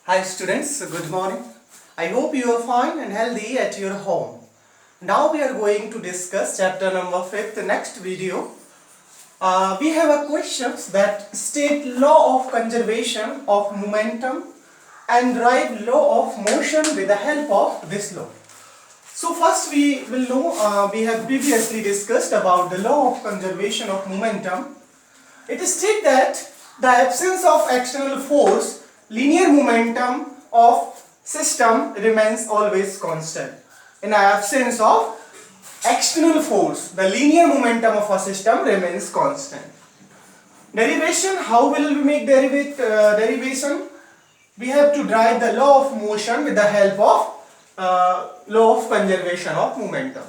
Hi students, good morning. I hope you are fine and healthy at your home. Now we are going to discuss chapter number 5, the next video. We have a questions that state law of conservation of momentum and derive law of motion with the help of this law. So first we will know, we have previously discussed about the law of conservation of momentum. It states that the absence of external force, linear momentum of system remains always constant. In the absence of external force, the linear momentum of a system remains constant. Derivation, how will we make derivation? We have to derive the law of motion with the help of law of conservation of momentum.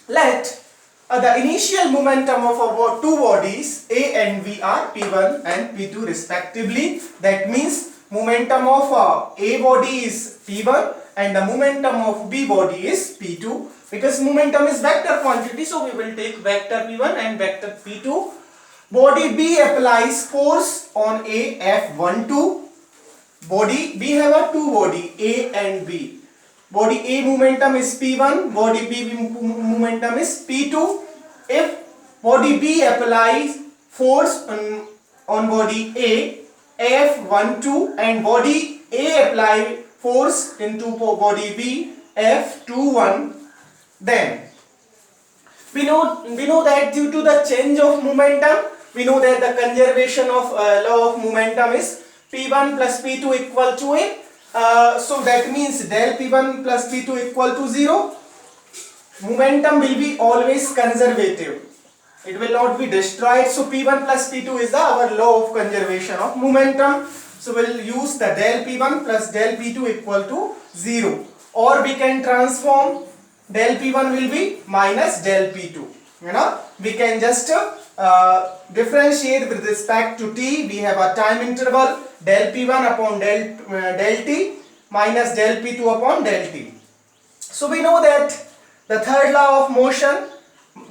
Let the initial momentum of our two bodies A and B are P1 and P2 respectively. That means momentum of A body is P1 and the momentum of B body is P2. Because momentum is vector quantity, so we will take vector P1 and vector P2. Body B applies force on A F12. Body B have a two body A and B. Body A momentum is P1, body B momentum is P2. If body B applies force on body A F12 and body A apply force into body B F21, then we know that due to the change of momentum, we know that the conservation of law of momentum is P1 plus P2 equal to A. So that means del P1 plus P2 equal to 0. Momentum will be always conservative. It will not be destroyed. So P1 plus P2 is our law of conservation of momentum. So we'll use the del P1 plus del P2 equal to 0. Or we can transform del P1 will be minus del P2. We can just differentiate with respect to t. We have a time interval del P1 upon del t minus del P2 upon del t. So we know that the third law of motion,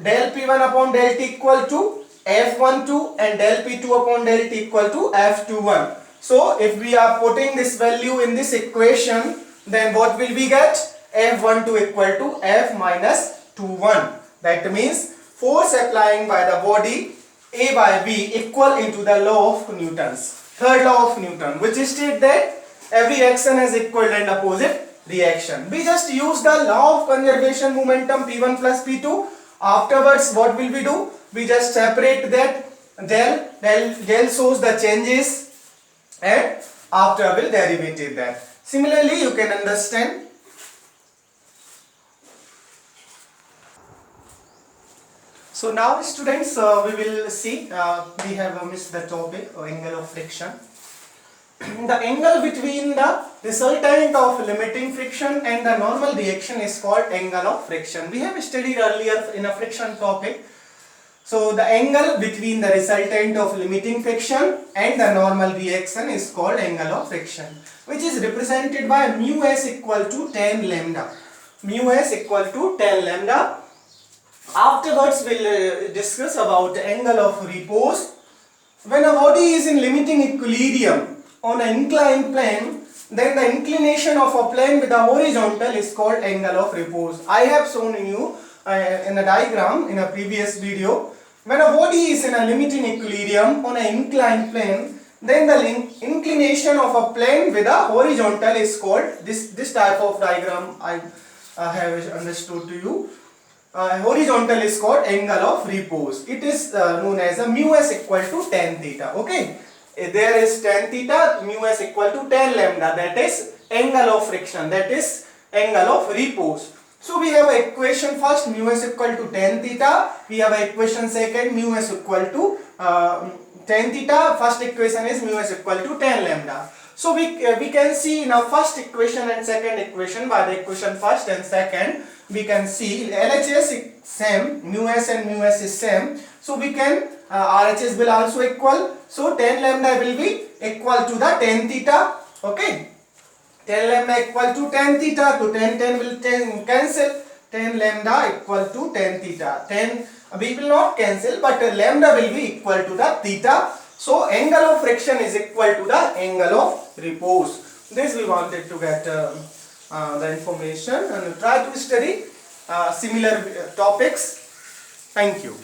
del P1 upon del t equal to F12 and del P2 upon del t equal to F21. So if we are putting this value in this equation, then what will we get? F12 equal to F minus 21. That means force applying by the body A by B equal into the law of Newton's. Third law of Newton, which states that every action has equal and opposite reaction. We just use the law of conservation momentum P1 plus P2. Afterwards, what will we do? We just separate that del shows the changes and after will derivative that. Similarly, you can understand. So now students, we will see, we have missed the topic, angle of friction. The angle between the resultant of limiting friction and the normal reaction is called angle of friction. We have studied earlier in a friction topic. So the angle between the resultant of limiting friction and the normal reaction is called angle of friction, which is represented by mu s equal to tan lambda. Mu s equal to tan lambda. Afterwards, we'll discuss about the angle of repose. When a body is in limiting equilibrium on an inclined plane, then the inclination of a plane with a horizontal is called angle of repose. I have shown you in a diagram in a previous video. When a body is in a limiting equilibrium on an inclined plane, then the inclination of a plane with a horizontal is called, this type of diagram I have understood to you. Horizontal is called angle of repose. It is known as a mu s equal to tan theta. Okay, there is tan theta, mu s equal to tan lambda. That is angle of friction. That is angle of repose. So we have a equation first, mu s equal to tan theta. We have a equation second, mu s equal to tan theta. First equation is mu s equal to tan lambda. So we can see in our first equation and second equation, by the equation first and second, we can see LHS is same, mu s and mu s is same. So we can RHS will also equal. So tan lambda will be equal to the tan theta. Okay, tan lambda equal to tan theta. So tan will cancel. Tan lambda equal to tan theta. Tan we will not cancel, but lambda will be equal to the theta. So angle of friction is equal to the angle of repose. This we wanted to get the information and try to study similar topics. Thank you.